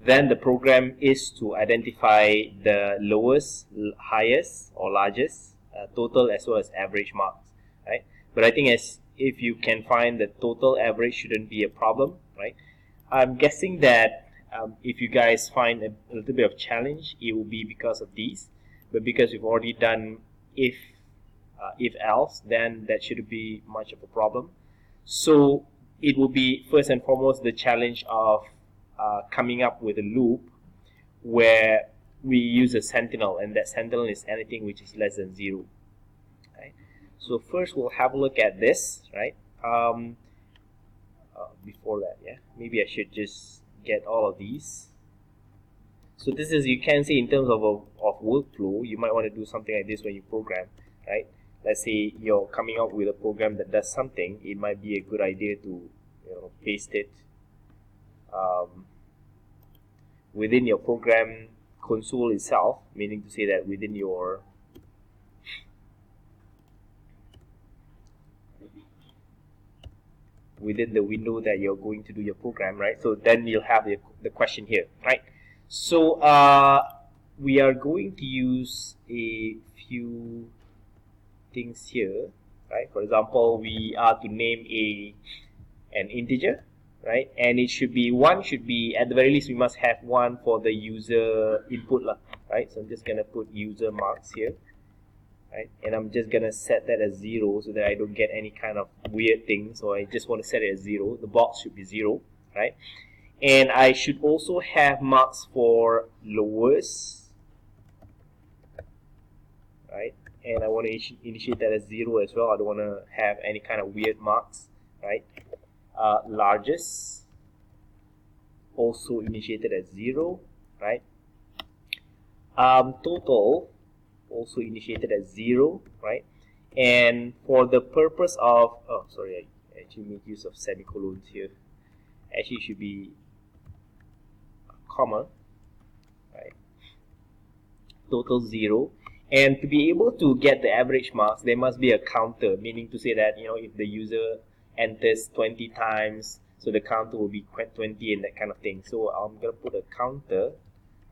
then the program is to identify the lowest, highest, or largest total as well as average marks, right? But I think as if you can find the total average shouldn't be a problem, right? I'm guessing that if you guys find a little bit of challenge, it will be because of these. But because we've already done if else, then that shouldn't be much of a problem. So it will be first and foremost the challenge of coming up with a loop where we use a sentinel, and that sentinel is anything which is less than 0. Right? So first we'll have a look at this, right? Before that, maybe I should just get all of these. So this is, you can see in terms of workflow, you might want to do something like this when you program, right? Let's say you're coming up with a program that does something, it might be a good idea to paste it within your program console itself, meaning to say that within your within the window that you're going to do your program, right? So then you'll have the question here, right? So we are going to use a few things here, right? For example, we are to name an integer, right? And it should be at the very least we must have 1 for the user input, right? So I'm just gonna put user marks here, right? And I'm just gonna set that as 0 so that I don't get any kind of weird thing. So I just want to set it as 0. The box should be 0, right? And I should also have marks for lowest, right? And I want to initiate that as 0 as well. I don't want to have any kind of weird marks, right? Largest, also initiated as 0, right? Total, also initiated as 0, right? And for the purpose of, I actually made use of semicolons here. Actually, it should be a comma, right? Total 0. And to be able to get the average marks, there must be a counter, meaning to say that, if the user enters 20 times, so the counter will be 20 and that kind of thing. So I'm going to put a counter,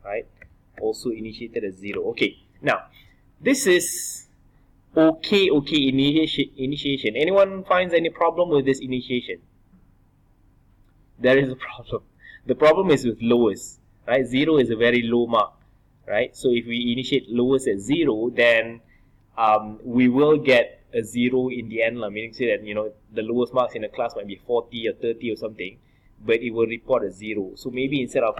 right? Also initiated as 0. Okay, now this is okay initiation. Anyone finds any problem with this initiation? There is a problem. The problem is with lowest, right? 0 is a very low mark, right? So if we initiate lowest at 0, then we will get a 0 in the end, meaning to say that the lowest marks in the class might be 40 or 30 or something, but it will report a 0. So maybe instead of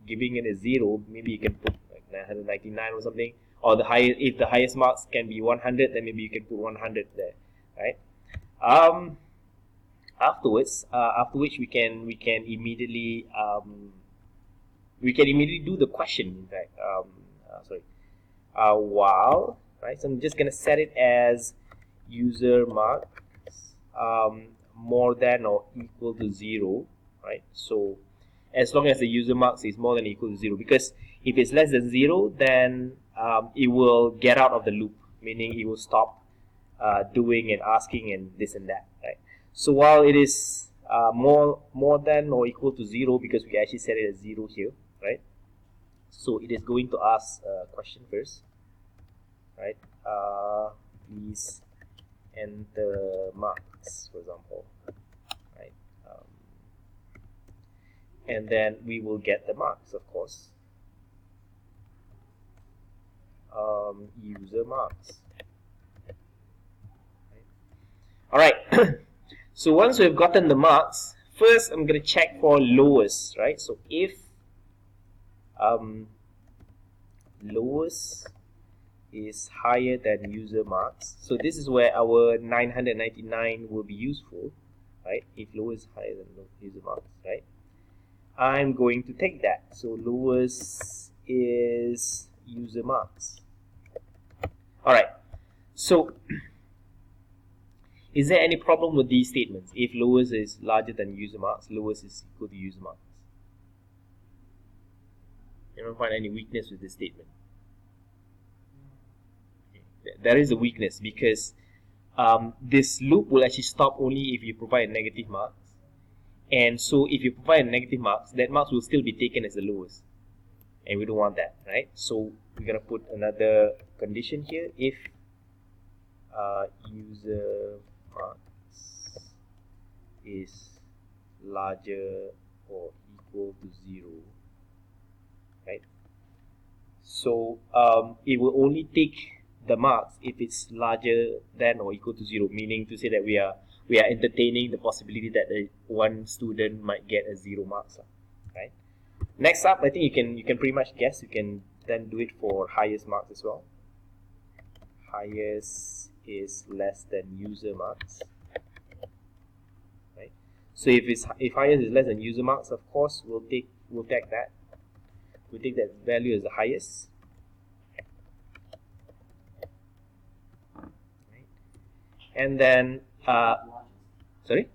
giving it a 0, maybe you can put like 999 or something, or if the highest marks can be 100, then maybe you can put 100 there, right? After which we can immediately do the question. In fact, while, right? So I'm just gonna set it as user marks more than or equal to 0, right? So as long as the user marks is more than or equal to 0, because if it's less than 0, then it will get out of the loop, meaning it will stop doing and asking and this and that, right? So while it is more than or equal to 0, because we actually set it as 0 here, right? So it is going to ask a question first, right? Please enter marks, for example, right? And then we will get the marks, of course. User marks. Right. All right. So once we've gotten the marks, first I'm going to check for lowest, right? So if lowest is higher than user marks, so this is where our 999 will be useful, right? If lowest is higher than user marks, right? I'm going to take that. So lowest is user marks. All right. So is there any problem with these statements? If lowest is larger than user marks, lowest is equal to user marks. You don't find any weakness with this statement? Okay. There is a weakness because this loop will actually stop only if you provide negative marks, And so if you provide negative marks, that marks will still be taken as the lowest, and we don't want that, right? So we're gonna put another condition here: if user marks is larger or equal to 0, right? So it will only take the marks if it's larger than or equal to 0, meaning to say that we are entertaining the possibility that one student might get a 0 marks, right? Next up, I think you can pretty much guess. You can then do it for highest marks as well. Highest is less than user marks, right? So if highest is less than user marks, of course we'll take that. We'll take that value as the highest. Right? And then sorry?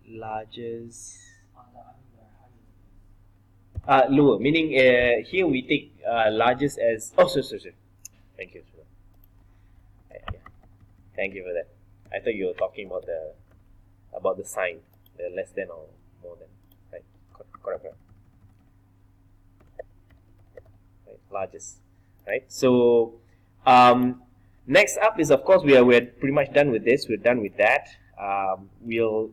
Largest lower, meaning here we take largest as sorry. Thank you. Yeah. Thank you for that. I thought you were talking about the sign, the less than or more than, right? Correct. Right, largest, right? So next up is, of course, we're pretty much done with this. We're done with that. We're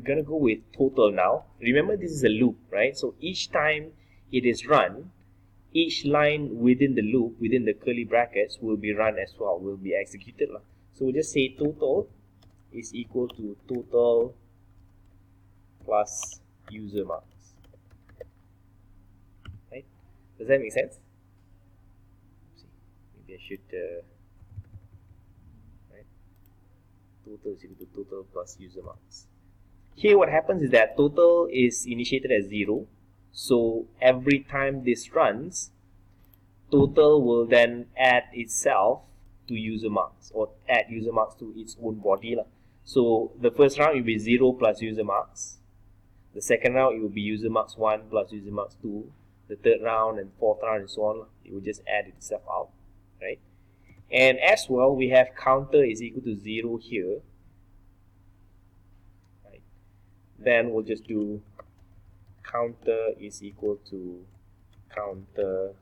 gonna go with total now. Remember, this is a loop, right? So each time it is run, each line within the loop, within the curly brackets, will be run as well, will be executed. So we'll just say total is equal to total plus user marks. Right? Does that make sense? Maybe I should right? Total is equal to total plus user marks. Here what happens is that total is initiated as 0. So every time this runs, total will then add itself to user marks, or add user marks to its own body. So the first round it will be 0 plus user marks. The second round it will be user marks 1 plus user marks 2. The third round and fourth round and so on, it will just add itself out, right? And as well, we have counter is equal to 0 here. Then we'll just do counter is equal to counter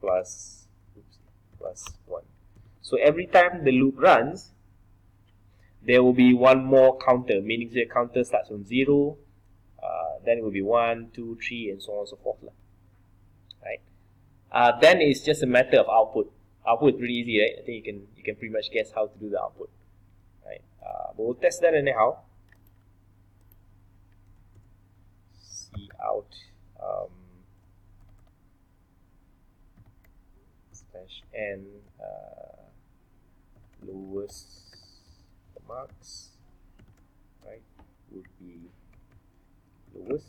plus 1. So every time the loop runs, there will be one more counter, meaning the counter starts from 0, then it will be 1, 2, 3, and so on and so forth. Right? Then it's just a matter of output. Output is pretty easy, right? I think you can pretty much guess how to do the output. Right? But we'll test that anyhow. Out slash n lowest marks, right, would be lowest,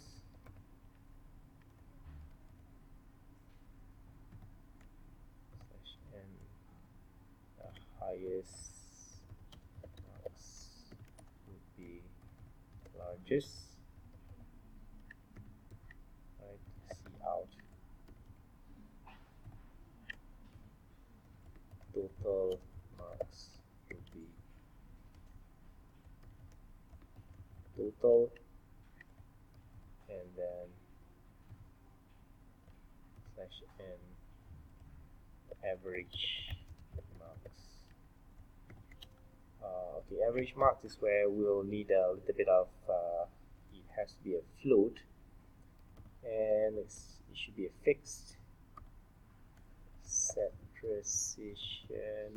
slash n highest marks would be largest. Out total marks would be total, and then slash n average marks. Okay, average marks is where we'll need a little bit of it has to be a float, and it should be a fixed. Set precision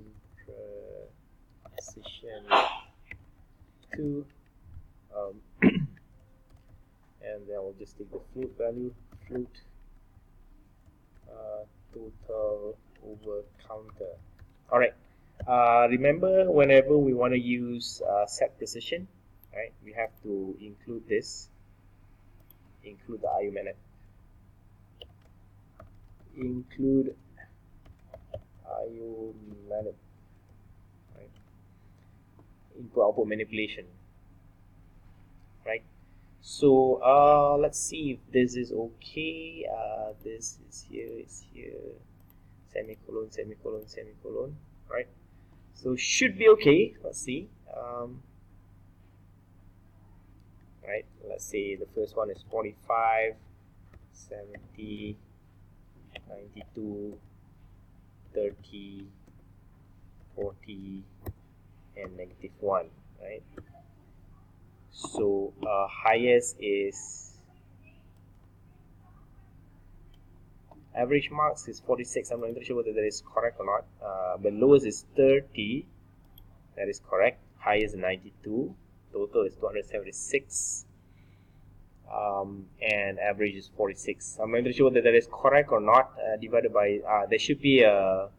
2, and then we'll just take the float value, float total over counter. All right. Remember, whenever we want to use set precision, right, we have to include this. Include the IO method. Include IO method, right? Input-output manipulation, right? So let's see if this is okay. This is here, semicolon, semicolon, semicolon, right? So should be okay. Let's see. right? Let's say the first one is 45, 70, 92, 30, 40, and -1, right? So highest is average marks is 46. I'm not even sure whether that is correct or not. But lowest is 30. That is correct. Highest is 92. Total is 276. And average is 46. I'm not even sure whether that is correct or not. Divided by there should be a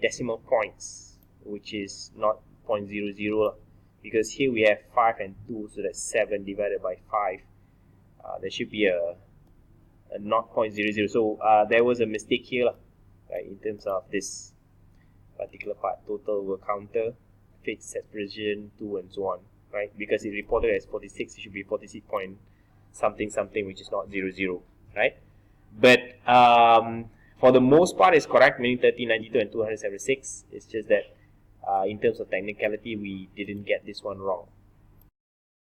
decimal points, which is not 0.00, because here we have 5 and 2, so that's 7 divided by 5. There should be a not 0.00. So there was a mistake here, right, in terms of this particular part. Total will counter, fixed set precision 2, and so on, right? Because it reported as 46, it should be 46 point something something, which is not 00, right? But for the most part, it's correct, meaning 30, 92, and 276. It's just that in terms of technicality, we didn't get this one wrong.